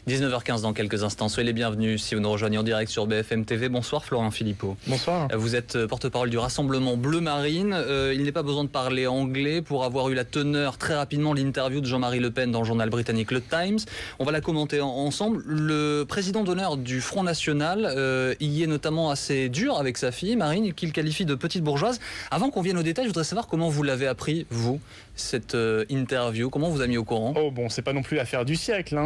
19h15 dans quelques instants. Soyez les bienvenus si vous nous rejoignez en direct sur BFM TV. Bonsoir Florian Philippot. Bonsoir. Vous êtes porte-parole du Rassemblement Bleu Marine. Il n'est pas besoin de parler anglais pour avoir eu la teneur très rapidement l'interview de Jean-Marie Le Pen dans le journal britannique Le Times. On va la commenter ensemble. Le président d'honneur du Front National y est notamment assez dur avec sa fille Marine, qu'il qualifie de petite bourgeoise. Avant qu'on vienne au détail, je voudrais savoir comment vous l'avez appris, vous, cette interview. Comment vous a mis au courant? Oh bon, c'est pas non plus l'affaire du siècle,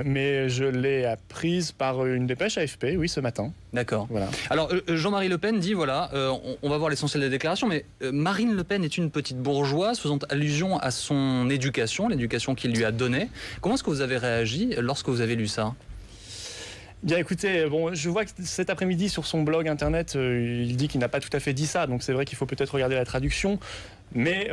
mais je l'ai apprise par une dépêche AFP, oui, ce matin. D'accord. Voilà. Alors, Jean-Marie Le Pen dit, voilà, on va voir l'essentiel des déclarations, mais Marine Le Pen est une petite bourgeoise, faisant allusion à son éducation, l'éducation qu'il lui a donnée. Comment est-ce que vous avez réagi lorsque vous avez lu ça ? Bien écoutez, bon, je vois que cet après-midi sur son blog internet, il dit qu'il n'a pas tout à fait dit ça, donc c'est vrai qu'il faut peut-être regarder la traduction. Mais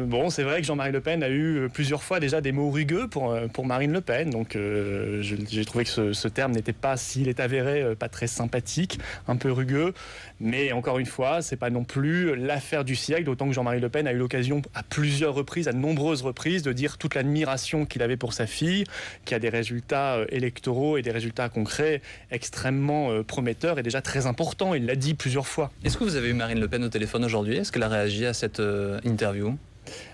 bon, c'est vrai que Jean-Marie Le Pen a eu plusieurs fois déjà des mots rugueux pour Marine Le Pen. Donc j'ai trouvé que ce terme n'était pas, s'il est avéré, pas très sympathique, un peu rugueux. Mais encore une fois, c'est pas non plus l'affaire du siècle, d'autant que Jean-Marie Le Pen a eu l'occasion à plusieurs reprises, à de nombreuses reprises, de dire toute l'admiration qu'il avait pour sa fille, qui a des résultats électoraux et des résultats concrets extrêmement prometteurs et déjà très importants. Il l'a dit plusieurs fois. Est-ce que vous avez eu Marine Le Pen au téléphone aujourd'hui? Est-ce qu'elle a réagi à cette interview?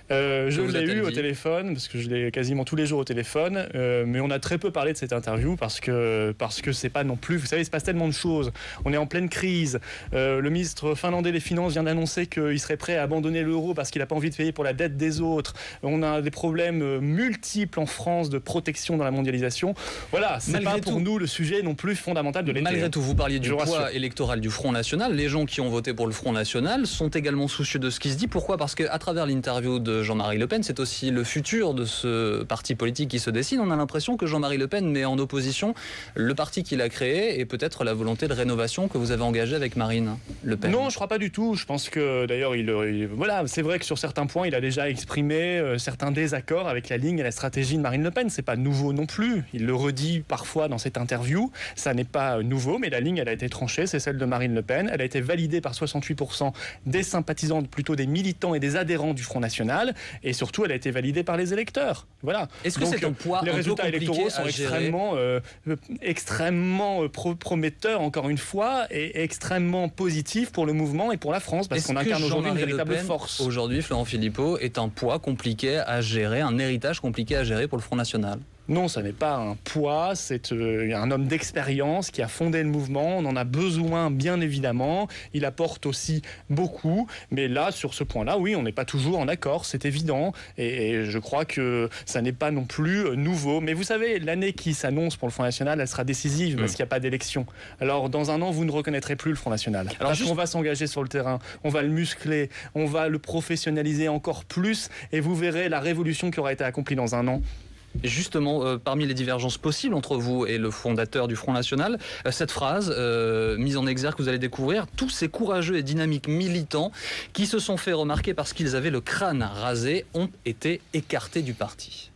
Je l'ai eu au téléphone, parce que je l'ai quasiment tous les jours au téléphone, mais on a très peu parlé de cette interview parce que c'est pas non plus, vous savez, il se passe tellement de choses. On est en pleine crise. Le ministre finlandais des Finances vient d'annoncer qu'il serait prêt à abandonner l'euro parce qu'il n'a pas envie de payer pour la dette des autres. On a des problèmes multiples en France de protection dans la mondialisation. Voilà, c'est pas pour nous le sujet non plus fondamental de l'été. Malgré tout, vous parliez du poids électoral du Front National. Les gens qui ont voté pour le Front National sont également soucieux de ce qui se dit. Pourquoi? Parce qu'à travers l'interview de Jean-Marie Le Pen, c'est aussi le futur de ce parti politique qui se dessine. On a l'impression que Jean-Marie Le Pen met en opposition le parti qu'il a créé et peut-être la volonté de rénovation que vous avez engagée avec Marine Le Pen. Non, je crois pas du tout. Je pense que d'ailleurs, voilà, c'est vrai que sur certains points, il a déjà exprimé certains désaccords avec la ligne et la stratégie de Marine Le Pen. C'est pas nouveau non plus. Il le redit parfois dans cette interview. Ça n'est pas nouveau, mais la ligne, elle a été tranchée. C'est celle de Marine Le Pen. Elle a été validée par 68% des sympathisants, plutôt des militants et des adhérents du Front National. Et surtout, elle a été validée par les électeurs. Voilà. Est-ce que c'est un poids les résultats électoraux sont extrêmement prometteurs, encore une fois, et extrêmement positifs pour le mouvement et pour la France, parce qu'on incarne aujourd'hui une véritable force. Aujourd'hui, Florian Philippot est un poids compliqué à gérer, un héritage compliqué à gérer pour le Front National. Non, ça n'est pas un poids, c'est un homme d'expérience qui a fondé le mouvement, on en a besoin bien évidemment, il apporte aussi beaucoup, mais là, sur ce point-là, oui, on n'est pas toujours en accord, c'est évident, et je crois que ça n'est pas non plus nouveau. Mais vous savez, l'année qui s'annonce pour le Front National, elle sera décisive parce qu'il n'y a pas d'élection. Alors, dans un an, vous ne reconnaîtrez plus le Front National. Alors, parce qu'on va s'engager sur le terrain, on va le muscler, on va le professionnaliser encore plus, et vous verrez la révolution qui aura été accomplie dans un an. Justement, parmi les divergences possibles entre vous et le fondateur du Front National, cette phrase mise en exergue que vous allez découvrir, tous ces courageux et dynamiques militants qui se sont fait remarquer parce qu'ils avaient le crâne rasé ont été écartés du parti.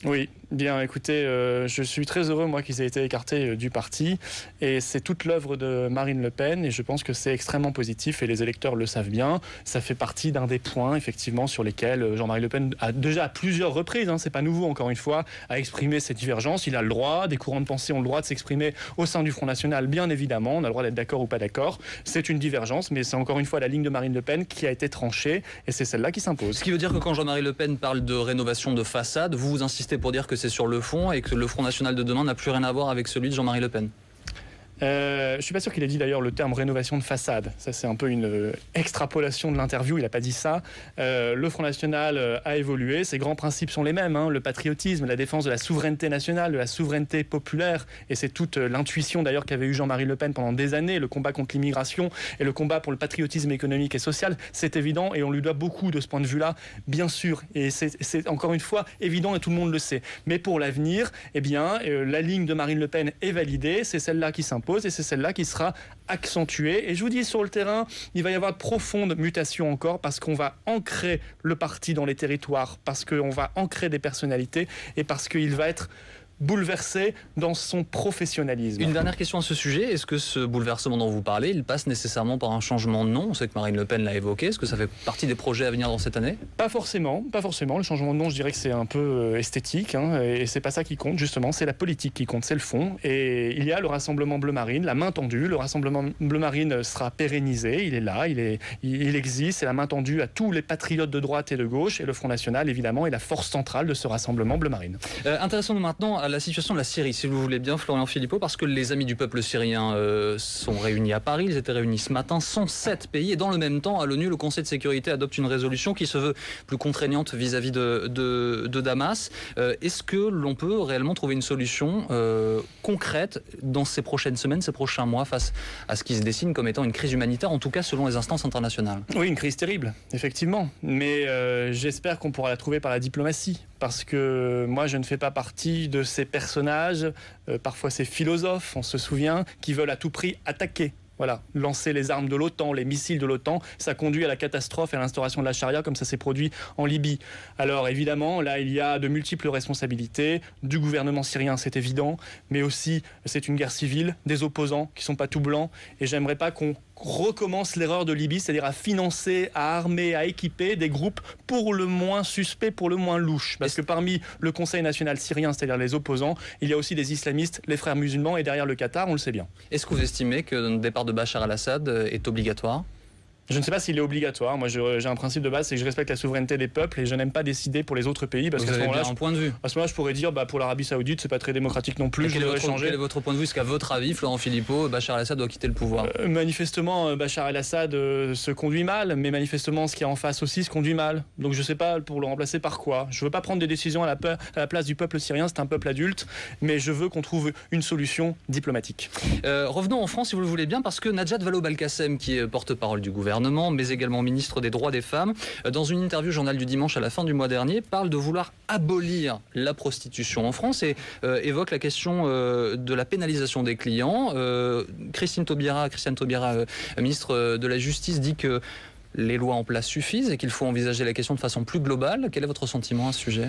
Oui, bien écoutez, je suis très heureux moi qu'ils aient été écartés du parti et c'est toute l'œuvre de Marine Le Pen et je pense que c'est extrêmement positif et les électeurs le savent bien. Ça fait partie d'un des points effectivement sur lesquels Jean-Marie Le Pen a déjà à plusieurs reprises, c'est pas nouveau encore une fois, a exprimé ses divergences. Il a le droit, des courants de pensée ont le droit de s'exprimer au sein du Front National, bien évidemment, on a le droit d'être d'accord ou pas d'accord. C'est une divergence, mais c'est encore une fois la ligne de Marine Le Pen qui a été tranchée et c'est celle-là qui s'impose. Ce qui veut dire que quand Jean-Marie Le Pen parle de rénovation de façade, vous insistez pour dire que c'est sur le fond et que le Front National de demain n'a plus rien à voir avec celui de Jean-Marie Le Pen. Je suis pas sûr qu'il ait dit d'ailleurs le terme rénovation de façade. Ça c'est un peu une extrapolation de l'interview, il n'a pas dit ça. Le Front National a évolué, ses grands principes sont les mêmes, le patriotisme, la défense de la souveraineté nationale, de la souveraineté populaire, et c'est toute l'intuition d'ailleurs qu'avait eu Jean-Marie Le Pen pendant des années, le combat contre l'immigration et le combat pour le patriotisme économique et social, c'est évident et on lui doit beaucoup de ce point de vue-là, bien sûr, et c'est encore une fois évident et tout le monde le sait. Mais pour l'avenir, eh bien, la ligne de Marine Le Pen est validée, c'est celle-là qui s'impose et c'est celle-là qui sera accentuée. Et je vous dis, sur le terrain, il va y avoir de profondes mutations encore parce qu'on va ancrer le parti dans les territoires, parce qu'on va ancrer des personnalités et parce qu'il va être bouleversé dans son professionnalisme. Une dernière question à ce sujet. Est-ce que ce bouleversement dont vous parlez, il passe nécessairement par un changement de nom? On sait que Marine Le Pen l'a évoqué. Est-ce que ça fait partie des projets à venir dans cette année? Pas forcément. Le changement de nom, je dirais que c'est un peu esthétique, et c'est pas ça qui compte, justement. C'est la politique qui compte, c'est le fond. Et il y a le Rassemblement Bleu Marine, la main tendue. Le Rassemblement Bleu Marine sera pérennisé. Il est là, il existe. C'est la main tendue à tous les patriotes de droite et de gauche. Et le Front National, évidemment, est la force centrale de ce Rassemblement Bleu Marine. Intéressons-nous maintenant à la situation de la Syrie, si vous voulez bien, Florian Philippot, parce que les amis du peuple syrien sont réunis à Paris. Ils étaient réunis ce matin, 107 pays. Et dans le même temps, à l'ONU, le Conseil de sécurité adopte une résolution qui se veut plus contraignante vis-à-vis de Damas. Est-ce que l'on peut réellement trouver une solution concrète dans ces prochaines semaines, ces prochains mois, face à ce qui se dessine comme étant une crise humanitaire, en tout cas selon les instances internationales? Oui, une crise terrible, effectivement. Mais j'espère qu'on pourra la trouver par la diplomatie. Parce que moi, je ne fais pas partie de ces personnages, parfois ces philosophes, on se souvient, qui veulent à tout prix attaquer. Voilà, lancer les armes de l'OTAN, les missiles de l'OTAN, ça conduit à la catastrophe et à l'instauration de la charia comme ça s'est produit en Libye. Alors évidemment, là il y a de multiples responsabilités du gouvernement syrien, c'est évident, mais aussi c'est une guerre civile, des opposants qui ne sont pas tout blancs, et j'aimerais pas qu'on recommence l'erreur de Libye, c'est-à-dire à financer, à armer, à équiper des groupes pour le moins suspects, pour le moins louches. Parce que parmi le Conseil national syrien, c'est-à-dire les opposants, il y a aussi des islamistes, les frères musulmans, et derrière le Qatar, on le sait bien. Est-ce que vous estimez que le départ de Bachar al-Assad est obligatoire ? Je ne sais pas s'il est obligatoire. Moi, j'ai un principe de base, c'est que je respecte la souveraineté des peuples et je n'aime pas décider pour les autres pays. Parce qu'à ce moment-là, un point de vue. À ce moment-là, je pourrais dire, pour l'Arabie Saoudite, c'est pas très démocratique non plus. Quel est votre point de vue? Est-ce qu'à votre avis, Florian Philippot, Bachar al-Assad doit quitter le pouvoir? Manifestement, Bachar al-Assad se conduit mal, mais manifestement, ce qui est en face aussi se conduit mal. Donc, je ne sais pas pour le remplacer par quoi. Je ne veux pas prendre des décisions à la place du peuple syrien. C'est un peuple adulte, mais je veux qu'on trouve une solution diplomatique. Revenons en France, si vous le voulez bien, parce que Najat Vallaud-Belkacem, qui est porte-parole du gouvernement, mais également ministre des Droits des Femmes, dans une interview au Journal du Dimanche à la fin du mois dernier, parle de vouloir abolir la prostitution en France et évoque la question de la pénalisation des clients. Christiane Taubira, ministre de la Justice, dit que les lois en place suffisent et qu'il faut envisager la question de façon plus globale. Quel est votre sentiment à ce sujet ?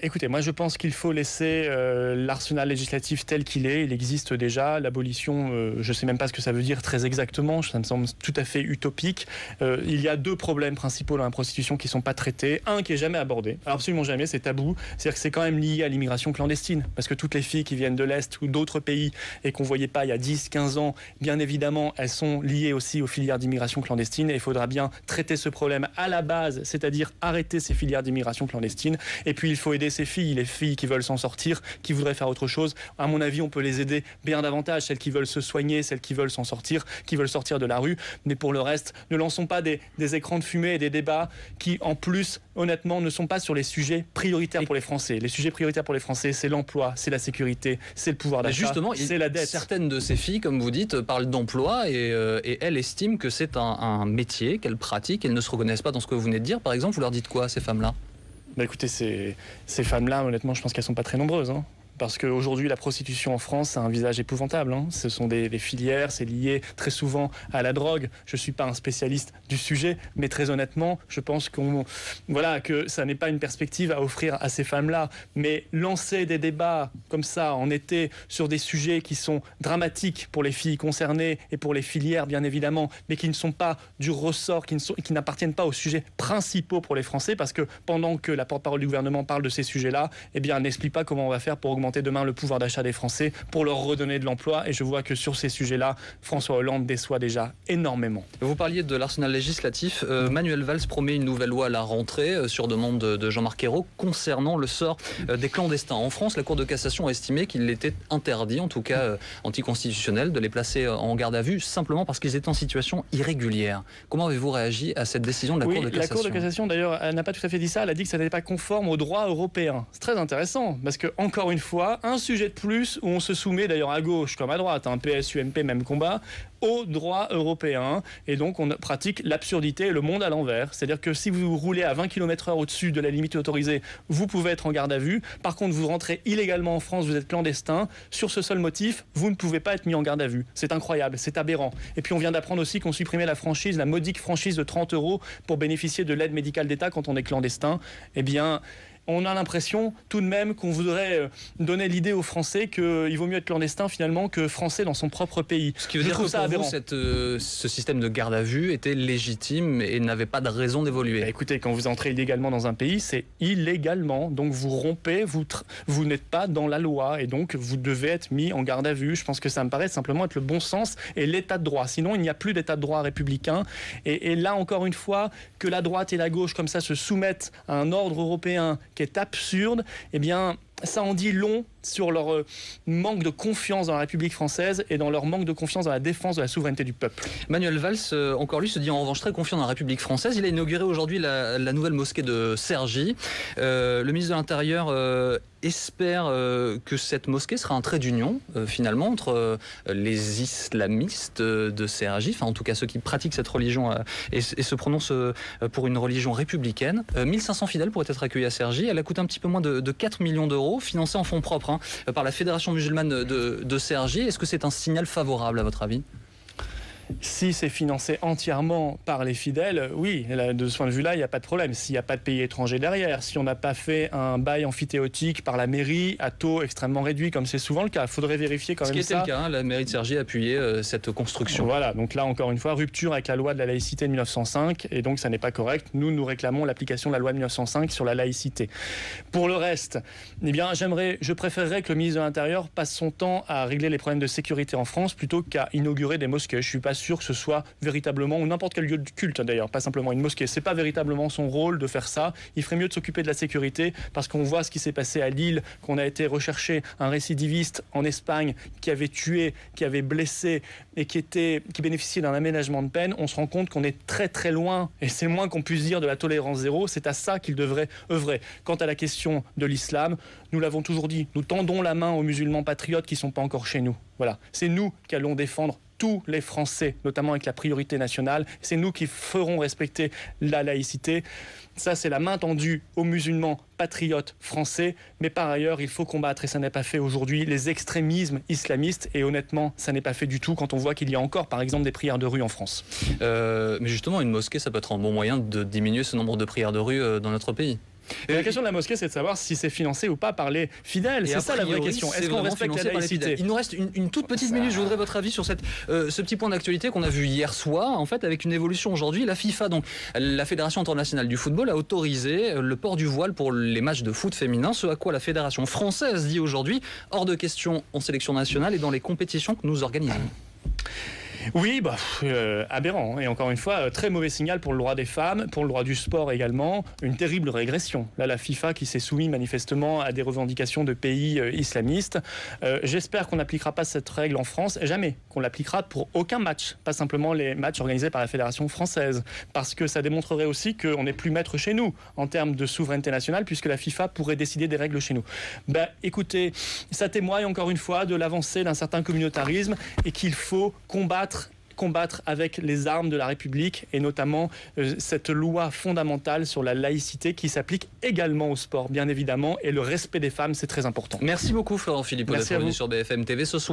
Écoutez, moi je pense qu'il faut laisser l'arsenal législatif tel qu'il est. Il existe déjà. L'abolition, je ne sais même pas ce que ça veut dire très exactement. Ça me semble tout à fait utopique. Il y a deux problèmes principaux dans la prostitution qui ne sont pas traités. Un qui n'est jamais abordé. Alors absolument jamais, c'est tabou. C'est-à-dire que c'est quand même lié à l'immigration clandestine. Parce que toutes les filles qui viennent de l'Est ou d'autres pays et qu'on ne voyait pas il y a 10, 15 ans, bien évidemment, elles sont liées aussi aux filières d'immigration clandestine. Et il faudra bien traiter ce problème à la base, c'est-à-dire arrêter ces filières d'immigration clandestine. Et puis il faut aider ces filles, les filles qui veulent s'en sortir, qui voudraient faire autre chose. À mon avis, on peut les aider bien davantage, celles qui veulent se soigner, celles qui veulent s'en sortir, qui veulent sortir de la rue. Mais pour le reste, ne lançons pas des écrans de fumée et des débats qui, en plus, honnêtement, ne sont pas sur les sujets prioritaires pour les Français. Les sujets prioritaires pour les Français, c'est l'emploi, c'est la sécurité, c'est le pouvoir d'achat, c'est la dette. Certaines de ces filles, comme vous dites, parlent d'emploi et elles estiment que c'est un métier qu'elles pratiquent. Elles ne se reconnaissent pas dans ce que vous venez de dire. Par exemple, vous leur dites quoi à ces femmes-là ? Écoutez, ces femmes-là, honnêtement, je pense qu'elles ne sont pas très nombreuses. Parce qu'aujourd'hui, la prostitution en France a un visage épouvantable. Ce sont des filières, c'est lié très souvent à la drogue. Je ne suis pas un spécialiste du sujet, mais très honnêtement, je pense que ça n'est pas une perspective à offrir à ces femmes-là. Mais lancer des débats comme ça en été sur des sujets qui sont dramatiques pour les filles concernées et pour les filières, bien évidemment, mais qui ne sont pas du ressort, qui n'appartiennent pas aux sujets principaux pour les Français, parce que pendant que la porte-parole du gouvernement parle de ces sujets-là, eh bien, elle n'explique pas comment on va faire pour augmenter demain le pouvoir d'achat des Français, pour leur redonner de l'emploi. Et je vois que sur ces sujets-là, François Hollande déçoit déjà énormément. Vous parliez de l'arsenal législatif. Manuel Valls promet une nouvelle loi à la rentrée sur demande de Jean-Marc Ayrault concernant le sort des clandestins. En France, la Cour de cassation a estimé qu'il était interdit, en tout cas anticonstitutionnel, de les placer en garde à vue simplement parce qu'ils étaient en situation irrégulière. Comment avez-vous réagi à cette décision de la Cour de cassation ? La Cour de cassation, d'ailleurs, elle n'a pas tout à fait dit ça. Elle a dit que ça n'était pas conforme au droit européen. C'est très intéressant parce que, encore une fois, un sujet de plus où on se soumet d'ailleurs à gauche comme à droite, PS, UMP, même combat, au droit européen. Et donc on pratique l'absurdité et le monde à l'envers. C'est-à-dire que si vous roulez à 20 km/h au-dessus de la limite autorisée, vous pouvez être en garde à vue. Par contre, vous rentrez illégalement en France, vous êtes clandestin. Sur ce seul motif, vous ne pouvez pas être mis en garde à vue. C'est incroyable, c'est aberrant. Et puis on vient d'apprendre aussi qu'on supprimait la franchise, la modique franchise de 30 € pour bénéficier de l'aide médicale d'État quand on est clandestin. Eh bien, on a l'impression tout de même qu'on voudrait donner l'idée aux Français qu'il vaut mieux être clandestin finalement que français dans son propre pays. Ce qui veut dire que pour vous, ce système de garde à vue était légitime et n'avait pas de raison d'évoluer. Écoutez, quand vous entrez illégalement dans un pays, c'est illégalement. Donc vous rompez, vous n'êtes pas dans la loi et donc vous devez être mis en garde à vue. Je pense que ça me paraît simplement être le bon sens et l'état de droit. Sinon, il n'y a plus d'état de droit républicain. Et là, encore une fois, que la droite et la gauche comme ça se soumettent à un ordre européen qui est absurde, eh bien, ça en dit long sur leur manque de confiance dans la République française et dans leur manque de confiance dans la défense de la souveraineté du peuple. Manuel Valls, encore lui, se dit en revanche très confiant dans la République française. Il a inauguré aujourd'hui la nouvelle mosquée de Cergy. Le ministre de l'Intérieur espère que cette mosquée sera un trait d'union, finalement, entre les islamistes de Cergy, enfin en tout cas ceux qui pratiquent cette religion et se prononcent pour une religion républicaine. 1500 fidèles pourraient être accueillis à Cergy. Elle a coûté un petit peu moins de 4 millions d'euros, financée en fonds propres par la Fédération musulmane de Cergy. Est-ce que c'est un signal favorable à votre avis ? Si c'est financé entièrement par les fidèles, oui, de ce point de vue-là, il n'y a pas de problème. S'il n'y a pas de pays étranger derrière, si on n'a pas fait un bail amphithéotique par la mairie à taux extrêmement réduit, comme c'est souvent le cas, il faudrait vérifier quand même ça. Ce qui était le cas, la mairie de Cergy a appuyé cette construction. Voilà, donc là, encore une fois, rupture avec la loi de la laïcité de 1905, et donc ça n'est pas correct. Nous réclamons l'application de la loi de 1905 sur la laïcité. Pour le reste, eh bien, je préférerais que le ministre de l'Intérieur passe son temps à régler les problèmes de sécurité en France plutôt qu'à inaugurer des mosquées. Je suis pas sûr que ce soit véritablement, ou n'importe quel lieu de culte d'ailleurs, pas simplement une mosquée, c'est pas véritablement son rôle de faire ça. Il ferait mieux de s'occuper de la sécurité parce qu'on voit ce qui s'est passé à Lille, qu'on a été rechercher un récidiviste en Espagne qui avait tué, qui avait blessé et qui bénéficiait d'un aménagement de peine. On se rend compte qu'on est très très loin, et c'est le moins qu'on puisse dire, de la tolérance zéro. C'est à ça qu'il devrait œuvrer. Quant à la question de l'islam, nous l'avons toujours dit, nous tendons la main aux musulmans patriotes qui ne sont pas encore chez nous. Voilà, c'est nous qui allons défendre tous les Français, notamment avec la priorité nationale. C'est nous qui ferons respecter la laïcité. Ça, c'est la main tendue aux musulmans patriotes français. Mais par ailleurs, il faut combattre, et ça n'est pas fait aujourd'hui, les extrémismes islamistes. Et honnêtement, ça n'est pas fait du tout quand on voit qu'il y a encore, par exemple, des prières de rue en France. Mais justement, une mosquée, ça peut être un bon moyen de diminuer ce nombre de prières de rue dans notre pays. Et la question de la mosquée, c'est de savoir si c'est financé ou pas par les fidèles. C'est ça la vraie question. Est-ce qu'on respecte la laïcité ? Il nous reste une toute petite minute. Je voudrais votre avis sur ce petit point d'actualité qu'on a vu hier soir, en fait, avec une évolution aujourd'hui. La FIFA, donc la Fédération internationale du football, a autorisé le port du voile pour les matchs de foot féminin, ce à quoi la Fédération française dit aujourd'hui hors de question en sélection nationale et dans les compétitions que nous organisons. Oui, aberrant. Et encore une fois, très mauvais signal pour le droit des femmes, pour le droit du sport également. Une terrible régression. Là, la FIFA qui s'est soumise manifestement à des revendications de pays islamistes. J'espère qu'on n'appliquera pas cette règle en France. Jamais qu'on l'appliquera pour aucun match. Pas simplement les matchs organisés par la Fédération française. Parce que ça démontrerait aussi qu'on n'est plus maître chez nous en termes de souveraineté nationale, puisque la FIFA pourrait décider des règles chez nous. Écoutez, ça témoigne encore une fois de l'avancée d'un certain communautarisme et qu'il faut combattre avec les armes de la République et notamment cette loi fondamentale sur la laïcité qui s'applique également au sport, bien évidemment, et le respect des femmes, c'est très important. Merci beaucoup Florent Philippot d'être venu sur BFM TV ce soir.